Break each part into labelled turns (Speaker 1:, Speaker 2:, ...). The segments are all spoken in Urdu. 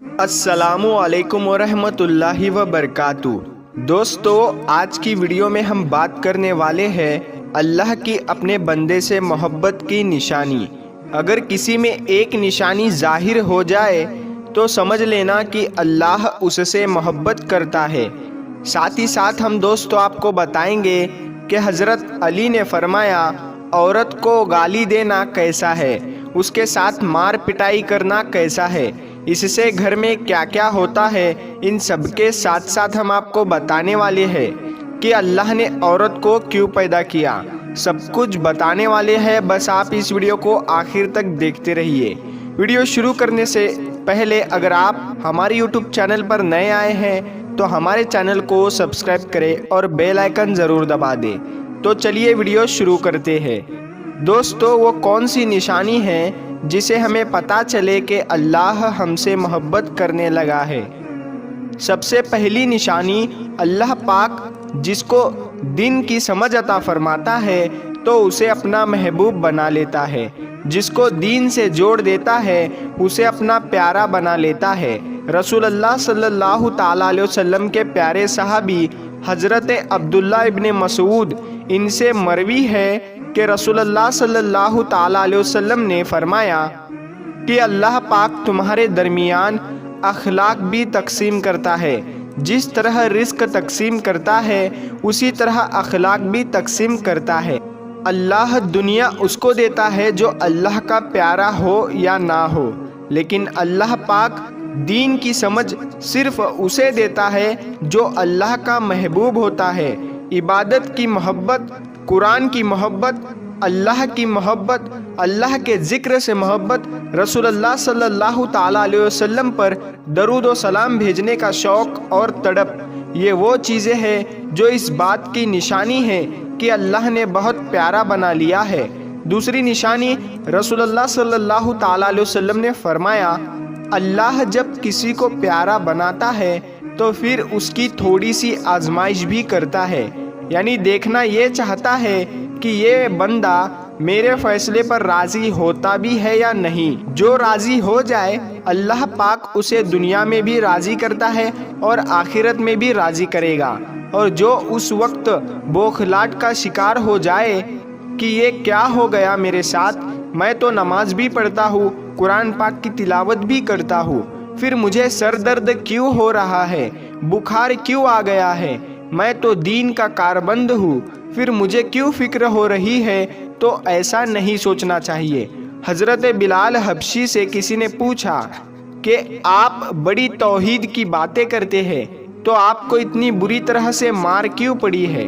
Speaker 1: السلام علیکم ورحمۃ اللہ وبرکاتہ۔ دوستو، آج کی ویڈیو میں ہم بات کرنے والے ہیں اللہ کی اپنے بندے سے محبت کی نشانی۔ اگر کسی میں ایک نشانی ظاہر ہو جائے تو سمجھ لینا کہ اللہ اس سے محبت کرتا ہے۔ ساتھ ہی ساتھ ہم دوستو آپ کو بتائیں گے کہ حضرت علی نے فرمایا عورت کو گالی دینا کیسا ہے، اس کے ساتھ مار پٹائی کرنا کیسا ہے، اس سے گھر میں کیا کیا ہوتا ہے۔ ان سب کے ساتھ ساتھ ہم آپ کو بتانے والے ہیں کہ اللہ نے عورت کو کیوں پیدا کیا، سب کچھ بتانے والے ہیں۔ بس آپ اس ویڈیو کو آخر تک دیکھتے رہیے۔ ویڈیو شروع کرنے سے پہلے اگر آپ ہمارے یوٹیوب چینل پر نئے آئے ہیں تو ہمارے چینل کو سبسکرائب کریں اور بیل آئیکن ضرور دبا دیں۔ تو چلیے ویڈیو شروع کرتے ہیں۔ دوستو، وہ کون سی نشانی ہے جسے ہمیں پتہ چلے کہ اللہ ہم سے محبت کرنے لگا ہے؟ سب سے پہلی نشانی، اللہ پاک جس کو دین کی سمجھ عطا فرماتا ہے تو اسے اپنا محبوب بنا لیتا ہے، جس کو دین سے جوڑ دیتا ہے اسے اپنا پیارا بنا لیتا ہے۔ رسول اللہ صلی اللہ تعالیٰ علیہ وسلم کے پیارے صحابی حضرت عبداللہ ابن مسعود، ان سے مروی ہے کہ رسول اللہ صلی اللہ تعالیٰ علیہ وسلم نے فرمایا کہ اللہ پاک تمہارے درمیان اخلاق بھی تقسیم کرتا ہے، جس طرح رزق تقسیم کرتا ہے اسی طرح اخلاق بھی تقسیم کرتا ہے۔ اللہ دنیا اس کو دیتا ہے جو اللہ کا پیارا ہو یا نہ ہو، لیکن اللہ پاک دین کی سمجھ صرف اسے دیتا ہے جو اللہ کا محبوب ہوتا ہے۔ عبادت کی محبت، قرآن کی محبت، اللہ کی محبت، اللہ کے ذکر سے محبت، رسول اللہ صلی اللہ تعالیٰ علیہ وسلم پر درود و سلام بھیجنے کا شوق اور تڑپ، یہ وہ چیزیں ہیں جو اس بات کی نشانی ہے کہ اللہ نے بہت پیارا بنا لیا ہے۔ دوسری نشانی، رسول اللہ صلی اللہ تعالیٰ علیہ وسلم نے فرمایا اللہ جب کسی کو پیارا بناتا ہے تو پھر اس کی تھوڑی سی آزمائش بھی کرتا ہے، یعنی دیکھنا یہ چاہتا ہے کہ یہ بندہ میرے فیصلے پر راضی ہوتا بھی ہے یا نہیں۔ جو راضی ہو جائے اللہ پاک اسے دنیا میں بھی راضی کرتا ہے اور آخرت میں بھی راضی کرے گا، اور جو اس وقت بوکھلاٹ کا شکار ہو جائے کہ یہ کیا ہو گیا میرے ساتھ، میں تو نماز بھی پڑھتا ہوں، قرآن پاک کی تلاوت بھی کرتا ہوں، پھر مجھے سر درد کیوں ہو رہا ہے، بخار کیوں آ گیا ہے، میں تو دین کا کاربند ہوں، پھر مجھے کیوں فکر ہو رہی ہے، تو ایسا نہیں سوچنا چاہیے۔ حضرت بلال حبشی سے کسی نے پوچھا کہ آپ بڑی توحید کی باتیں کرتے ہیں تو آپ کو اتنی بری طرح سے مار کیوں پڑی ہے؟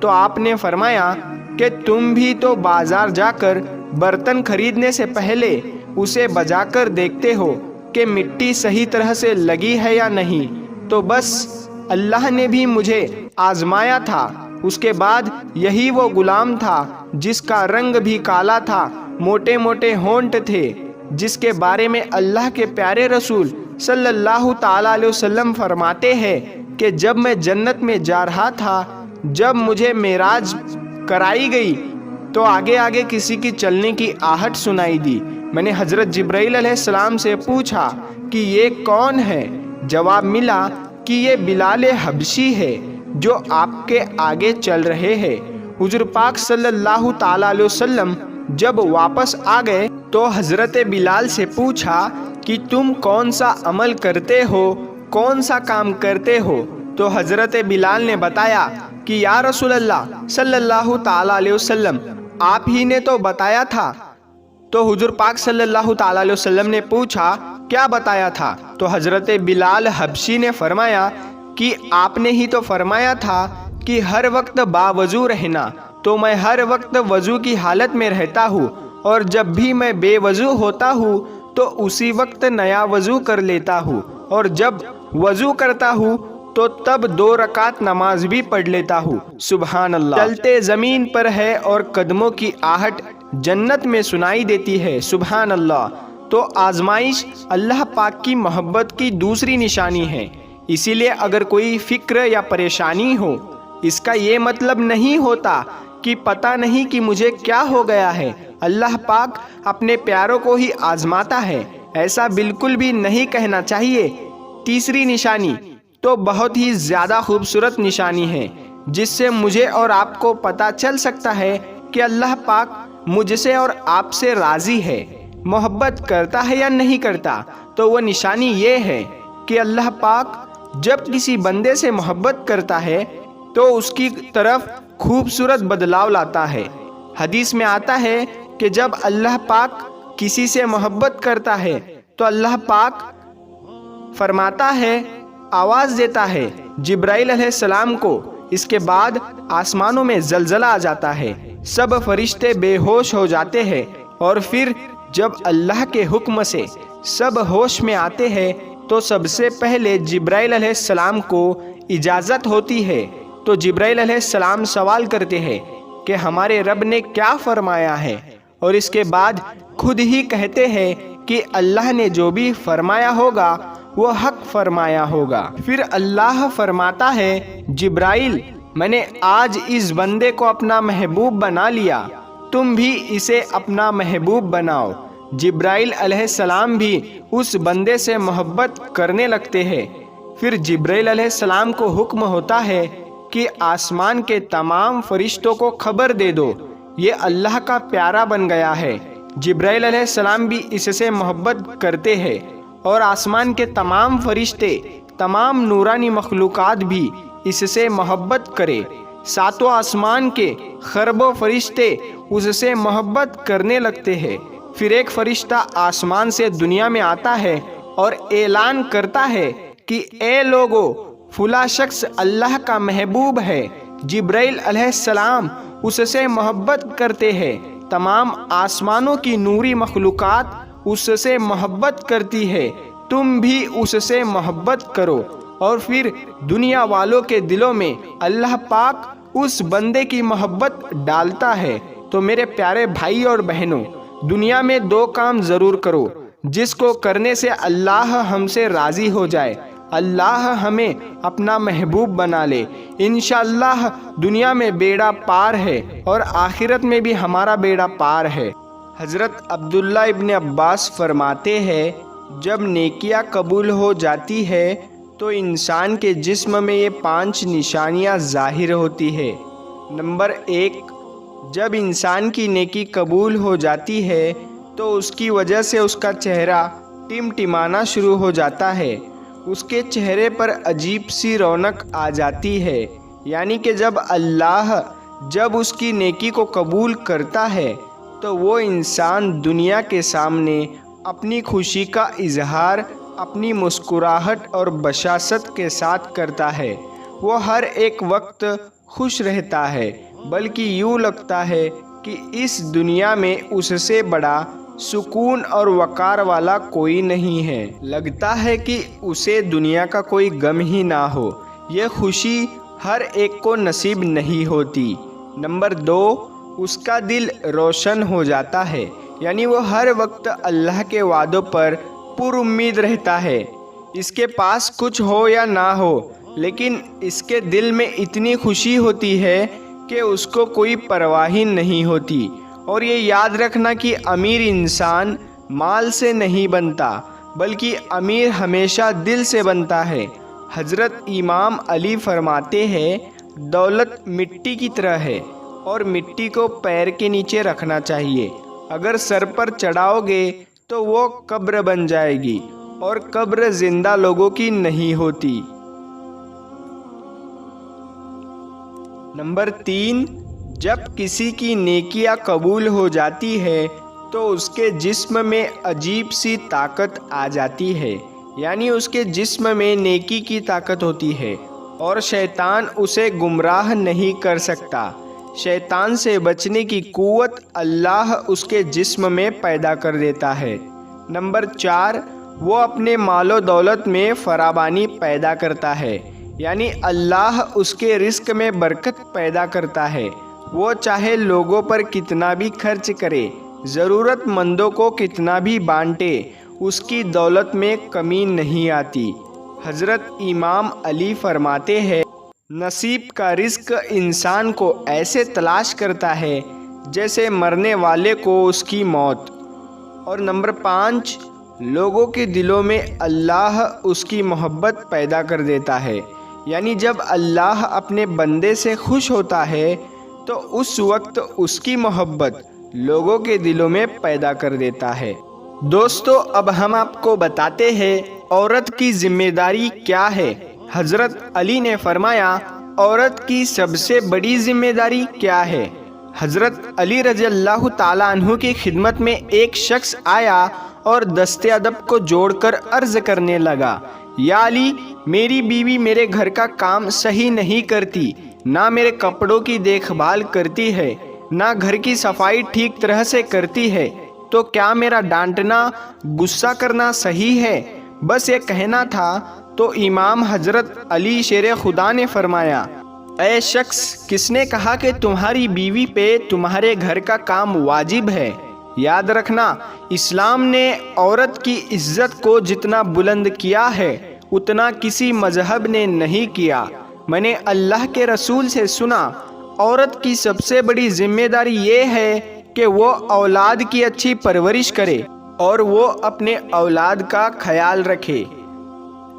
Speaker 1: تو آپ نے فرمایا کہ تم بھی تو بازار جا کر برتن خریدنے سے پہلے اسے بجا کر دیکھتے ہو کہ مٹی صحیح طرح سے لگی ہے یا نہیں، تو بس اللہ نے بھی مجھے آزمایا تھا۔ اس کے بعد یہی وہ غلام تھا جس کا رنگ بھی کالا تھا، موٹے موٹے ہونٹ تھے، جس کے بارے میں اللہ کے پیارے رسول صلی اللہ تعالیٰ علیہ وسلم فرماتے ہیں کہ جب میں جنت میں جا رہا تھا، جب مجھے معراج کرائی گئی تو آگے آگے کسی کی چلنے کی آہٹ سنائی دی۔ میں نے حضرت جبرائیل علیہ السلام سے پوچھا کہ یہ کون ہے؟ جواب ملا کہ یہ بلال حبشی ہے جو آپ کے آگے چل رہے ہیں۔ حضور پاک صلی اللہ تعالیٰ علیہ وسلم جب واپس آ گئے تو حضرت بلال سے پوچھا کہ تم کون سا عمل کرتے ہو، کون سا کام کرتے ہو؟ تو حضرت بلال نے بتایا کہ یا رسول اللہ صلی اللہ تعالیٰ علیہ وسلم، آپ ہی نے تو بتایا تھا۔ تو حضور پاک صلی اللہ تعالیٰ علیہ وسلم نے پوچھا کیا بتایا تھا؟ تو حضرت بلال حبشی نے فرمایا کہ آپ نے ہی تو فرمایا تھا کہ ہر وقت باوضو رہنا، تو میں ہر وقت وضو کی حالت میں رہتا ہوں، اور جب بھی میں بے وضو ہوتا ہوں تو اسی وقت نیا وضو کر لیتا ہوں، اور جب وضو کرتا ہوں تو تب 2 رکعت نماز بھی پڑھ لیتا ہوں۔ سبحان اللہ، چلتے زمین پر ہے اور قدموں کی آہٹ جنت میں سنائی دیتی ہے۔ سبحان اللہ۔ تو آزمائش اللہ پاک کی محبت کی دوسری نشانی ہے۔ اسی لیے اگر کوئی فکر یا پریشانی ہو، اس کا یہ مطلب نہیں ہوتا کہ پتہ نہیں کہ مجھے کیا ہو گیا ہے۔ اللہ پاک اپنے پیاروں کو ہی آزماتا ہے، ایسا بالکل بھی نہیں کہنا چاہیے۔ تیسری نشانی تو بہت ہی زیادہ خوبصورت نشانی ہے، جس سے مجھے اور آپ کو پتہ چل سکتا ہے کہ اللہ پاک مجھ سے اور آپ سے راضی ہے، محبت کرتا ہے یا نہیں کرتا۔ تو وہ نشانی یہ ہے کہ اللہ پاک جب کسی بندے سے محبت کرتا ہے تو اس کی طرف خوبصورت بدلاؤ لاتا ہے۔ حدیث میں آتا ہے کہ جب اللہ پاک کسی سے محبت کرتا ہے تو اللہ پاک فرماتا ہے، آواز دیتا ہے جبرائیل علیہ السلام کو، اس کے بعد آسمانوں میں زلزلہ آ جاتا ہے، سب فرشتے بے ہوش ہو جاتے ہیں، اور پھر جب اللہ کے حکم سے سب ہوش میں آتے ہیں تو سب سے پہلے جبرائیل علیہ السلام کو اجازت ہوتی ہے۔ تو جبرائیل علیہ السلام سوال کرتے ہیں کہ ہمارے رب نے کیا فرمایا ہے، اور اس کے بعد خود ہی کہتے ہیں کہ اللہ نے جو بھی فرمایا ہوگا وہ حق فرمایا ہوگا۔ پھر اللہ فرماتا ہے، جبرائیل میں نے آج اس بندے کو اپنا محبوب بنا لیا، تم بھی اسے اپنا محبوب بناؤ۔ جبرائیل علیہ السلام بھی اس بندے سے محبت کرنے لگتے ہیں۔ پھر جبرائیل علیہ السلام کو حکم ہوتا ہے کہ آسمان کے تمام فرشتوں کو خبر دے دو، یہ اللہ کا پیارا بن گیا ہے۔ جبرائیل علیہ السلام بھی اس سے محبت کرتے ہیں، اور آسمان کے تمام فرشتے، تمام نورانی مخلوقات بھی اس سے محبت کرے۔ ساتوں آسمان کے خربوں فرشتے اس سے محبت کرنے لگتے ہیں۔ پھر ایک فرشتہ آسمان سے دنیا میں آتا ہے اور اعلان کرتا ہے کہ اے لوگو، فلاں شخص اللہ کا محبوب ہے۔ جبرائیل علیہ السلام اس سے محبت کرتے ہیں، تمام آسمانوں کی نوری مخلوقات اس سے محبت کرتی ہے، تم بھی اس سے محبت کرو۔ اور پھر دنیا والوں کے دلوں میں اللہ پاک اس بندے کی محبت ڈالتا ہے۔ تو میرے پیارے بھائی اور بہنوں، دنیا میں دو کام ضرور کرو جس کو کرنے سے اللہ ہم سے راضی ہو جائے، اللہ ہمیں اپنا محبوب بنا لے۔ انشاءاللہ دنیا میں بیڑا پار ہے اور آخرت میں بھی ہمارا بیڑا پار ہے۔ حضرت عبداللہ ابن عباس فرماتے ہیں، جب نیکیاں قبول ہو جاتی ہے تو انسان کے جسم میں یہ 5 نشانیاں ظاہر ہوتی ہے۔ نمبر 1، جب انسان کی نیکی قبول ہو جاتی ہے تو اس کی وجہ سے اس کا چہرہ ٹمٹمانا شروع ہو جاتا ہے، اس کے چہرے پر عجیب سی رونق آ جاتی ہے، یعنی کہ جب اللہ اس کی نیکی کو قبول کرتا ہے تو وہ انسان دنیا کے سامنے اپنی خوشی کا اظہار اپنی مسکراہٹ اور بشاشت کے ساتھ کرتا ہے۔ وہ ہر ایک وقت خوش رہتا ہے، بلکہ یوں لگتا ہے کہ اس دنیا میں اس سے بڑا سکون اور وقار والا کوئی نہیں ہے۔ لگتا ہے کہ اسے دنیا کا کوئی غم ہی نہ ہو۔ یہ خوشی ہر ایک کو نصیب نہیں ہوتی۔ نمبر 2، اس کا دل روشن ہو جاتا ہے، یعنی وہ ہر وقت اللہ کے وعدوں پر پر امید رہتا ہے۔ اس کے پاس کچھ ہو یا نہ ہو، لیکن اس کے دل میں اتنی خوشی ہوتی ہے کہ اس کو کوئی پرواہ ہی نہیں ہوتی۔ اور یہ یاد رکھنا کہ امیر انسان مال سے نہیں بنتا، بلکہ امیر ہمیشہ دل سے بنتا ہے۔ حضرت امام علی فرماتے ہیں، دولت مٹی کی طرح ہے اور مٹی کو پیر کے نیچے رکھنا چاہیے۔ اگر سر پر چڑھاؤ گے تو وہ قبر بن جائے گی، اور قبر زندہ لوگوں کی نہیں ہوتی۔ نمبر 3، جب کسی کی نیکیاں قبول ہو جاتی ہے تو اس کے جسم میں عجیب سی طاقت آ جاتی ہے، یعنی اس کے جسم میں نیکی کی طاقت ہوتی ہے اور شیطان اسے گمراہ نہیں کر سکتا۔ شیطان سے بچنے کی قوت اللہ اس کے جسم میں پیدا کر دیتا ہے۔ نمبر 4، وہ اپنے مال و دولت میں فراوانی پیدا کرتا ہے، یعنی اللہ اس کے رزق میں برکت پیدا کرتا ہے۔ وہ چاہے لوگوں پر کتنا بھی خرچ کرے، ضرورت مندوں کو کتنا بھی بانٹے، اس کی دولت میں کمی نہیں آتی۔ حضرت امام علی فرماتے ہیں، نصیب کا رزق انسان کو ایسے تلاش کرتا ہے جیسے مرنے والے کو اس کی موت۔ اور نمبر 5، لوگوں کے دلوں میں اللہ اس کی محبت پیدا کر دیتا ہے، یعنی جب اللہ اپنے بندے سے خوش ہوتا ہے تو اس وقت اس کی محبت لوگوں کے دلوں میں پیدا کر دیتا ہے۔ دوستو، اب ہم آپ کو بتاتے ہیں عورت کی ذمہ داری کیا ہے۔ حضرت علی نے فرمایا، عورت کی سب سے بڑی ذمہ داری کیا ہے؟ حضرت علی رضی اللہ تعالیٰ عنہ کی خدمت میں ایک شخص آیا اور دست ادب کو جوڑ کر عرض کرنے لگا، یا علی، میری بیوی میرے گھر کا کام صحیح نہیں کرتی، نہ میرے کپڑوں کی دیکھ بھال کرتی ہے، نہ گھر کی صفائی ٹھیک طرح سے کرتی ہے، تو کیا میرا ڈانٹنا، غصہ کرنا صحیح ہے؟ بس یہ کہنا تھا تو امام حضرت علی شیر خدا نے فرمایا، اے شخص، کس نے کہا کہ تمہاری بیوی پہ تمہارے گھر کا کام واجب ہے؟ یاد رکھنا، اسلام نے عورت کی عزت کو جتنا بلند کیا ہے اتنا کسی مذہب نے نہیں کیا۔ میں نے اللہ کے رسول سے سنا، عورت کی سب سے بڑی ذمہ داری یہ ہے کہ وہ اولاد کی اچھی پرورش کرے اور وہ اپنے اولاد کا خیال رکھے،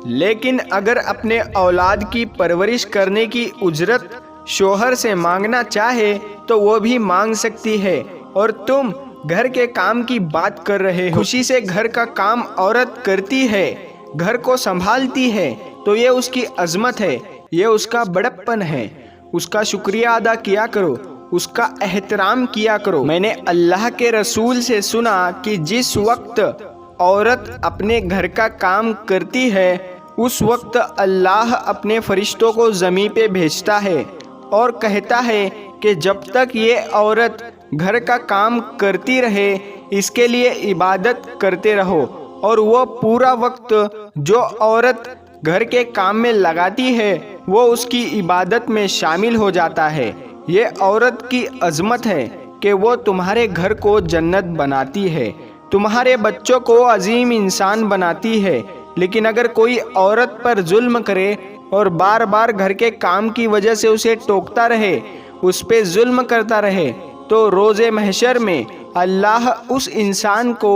Speaker 1: لیکن اگر اپنے اولاد کی پرورش کرنے کی اجرت شوہر سے مانگنا چاہے تو وہ بھی مانگ سکتی ہے، اور تم گھر کے کام کی بات کر رہے ہو۔ خوشی سے گھر کا کام عورت کرتی ہے، گھر کو سنبھالتی ہے، تو یہ اس کی عظمت ہے، یہ اس کا بڑپن ہے۔ اس کا شکریہ ادا کیا کرو، اس کا احترام کیا کرو۔ میں نے اللہ کے رسول سے سنا کہ جس وقت عورت اپنے گھر کا کام کرتی ہے اس وقت اللہ اپنے فرشتوں کو زمین پہ بھیجتا ہے اور کہتا ہے کہ جب تک یہ عورت گھر کا کام کرتی رہے اس کے لیے عبادت کرتے رہو، اور وہ پورا وقت جو عورت گھر کے کام میں لگاتی ہے وہ اس کی عبادت میں شامل ہو جاتا ہے۔ یہ عورت کی عظمت ہے کہ وہ تمہارے گھر کو جنت بناتی ہے، تمہارے بچوں کو عظیم انسان بناتی ہے۔ لیکن اگر کوئی عورت پر ظلم کرے اور بار بار گھر کے کام کی وجہ سے اسے ٹوکتا رہے، اس پہ ظلم کرتا رہے، تو روز محشر میں اللہ اس انسان کو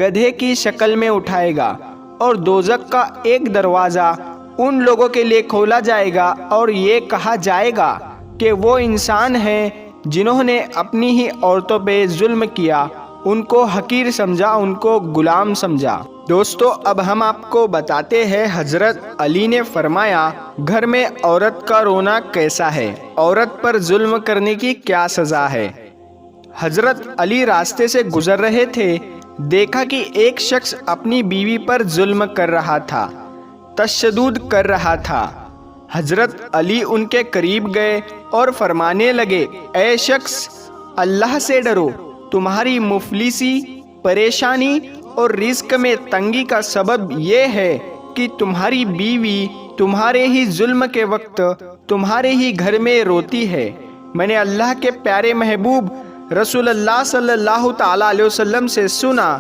Speaker 1: گدھے کی شکل میں اٹھائے گا اور دوزخ کا ایک دروازہ ان لوگوں کے لیے کھولا جائے گا اور یہ کہا جائے گا کہ وہ انسان ہیں جنہوں نے اپنی ہی عورتوں پہ ظلم کیا، ان کو حقیر سمجھا، ان کو غلام سمجھا۔ دوستو، اب ہم آپ کو بتاتے ہیں حضرت علی نے فرمایا گھر میں عورت کا رونا کیسا ہے، عورت پر ظلم کرنے کی کیا سزا ہے۔ حضرت علی راستے سے گزر رہے تھے، دیکھا کہ ایک شخص اپنی بیوی پر ظلم کر رہا تھا، تشدد کر رہا تھا۔ حضرت علی ان کے قریب گئے اور فرمانے لگے، اے شخص، اللہ سے ڈرو، تمہاری مفلسی، پریشانی اور رزق میں تنگی کا سبب یہ ہے کہ تمہاری بیوی تمہارے ہی ظلم کے وقت تمہارے ہی گھر میں روتی ہے۔ میں نے اللہ کے پیارے محبوب رسول اللہ صلی اللہ تعالیٰ علیہ وسلم سے سنا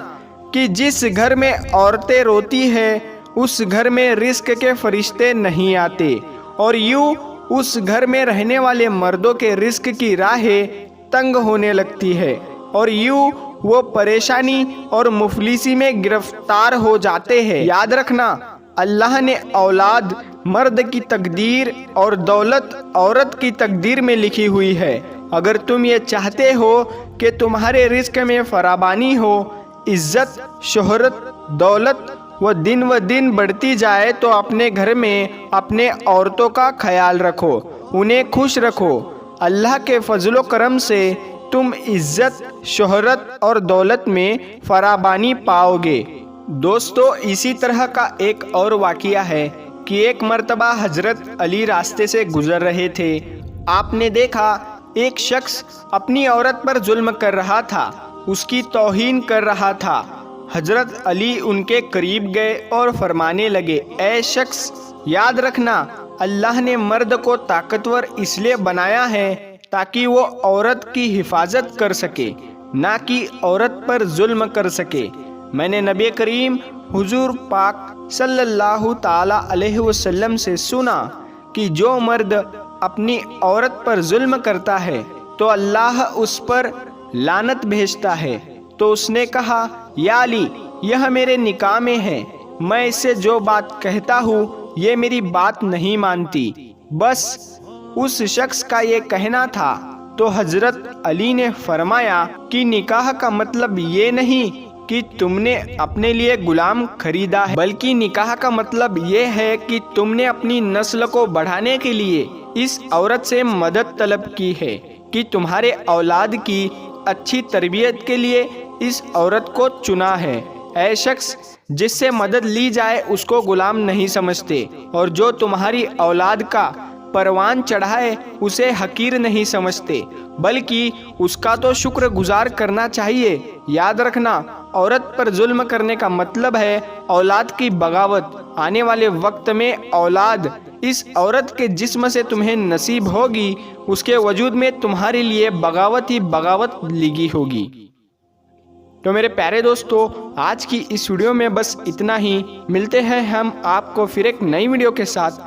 Speaker 1: کہ جس گھر میں عورتیں روتی ہیں اس گھر میں رزق کے فرشتے نہیں آتے، اور یوں اس گھر میں رہنے والے مردوں کے رزق کی راہیں تنگ ہونے لگتی ہے، اور یوں وہ پریشانی اور مفلسی میں گرفتار ہو جاتے ہیں۔ یاد رکھنا، اللہ نے اولاد مرد کی تقدیر اور دولت عورت کی تقدیر میں لکھی ہوئی ہے۔ اگر تم یہ چاہتے ہو کہ تمہارے رزق میں فراوانی ہو، عزت، شہرت، دولت وہ دن بڑھتی جائے، تو اپنے گھر میں اپنے عورتوں کا خیال رکھو، انہیں خوش رکھو۔ اللہ کے فضل و کرم سے تم عزت، شہرت اور دولت میں فراوانی پاؤ گے۔ دوستو، اسی طرح کا ایک اور واقعہ ہے کہ ایک مرتبہ حضرت علی راستے سے گزر رہے تھے، آپ نے دیکھا ایک شخص اپنی عورت پر ظلم کر رہا تھا، اس کی توہین کر رہا تھا۔ حضرت علی ان کے قریب گئے اور فرمانے لگے، اے شخص، یاد رکھنا، اللہ نے مرد کو طاقتور اس لیے بنایا ہے تاکہ وہ عورت کی حفاظت کر سکے، نہ کہ عورت پر ظلم کر سکے۔ میں نے نبی کریم حضور پاک صلی اللہ تعالیٰ علیہ وسلم سے سنا کہ جو مرد اپنی عورت پر ظلم کرتا ہے تو اللہ اس پر لعنت بھیجتا ہے۔ تو اس نے کہا، یا علی، یہ میرے نکاح میں ہے، میں اس سے جو بات کہتا ہوں یہ میری بات نہیں مانتی۔ بس اس شخص کا یہ کہنا تھا۔ تو حضرت علی نے فرمایا کہ نکاح کا مطلب یہ نہیں کہ تم نے اپنے لیے غلام خریدا ہے، بلکہ نکاح کا مطلب یہ ہے کہ تم نے اپنی نسل کو بڑھانے کے لیے اس عورت سے مدد طلب کی ہے، کہ تمہارے اولاد کی اچھی تربیت کے لیے اس عورت کو چنا ہے۔ اے شخص، جس سے مدد لی جائے اس کو غلام نہیں سمجھتے، اور جو تمہاری اولاد کا پروان چڑھائے اسے حقیر نہیں سمجھتے، بلکہ اس کا تو شکر گزار کرنا چاہیے۔ یاد رکھنا، عورت پر ظلم کرنے کا مطلب ہے اولاد کی بغاوت۔ آنے والے وقت میں اولاد اس عورت کے جسم سے تمہیں نصیب ہوگی، اس کے وجود میں تمہارے لیے بغاوت ہی بغاوت لگی ہوگی۔ تو میرے پیارے دوستو، آج کی اس ویڈیو میں بس اتنا ہی۔ ملتے ہیں ہم آپ کو پھر ایک نئی ویڈیو کے ساتھ۔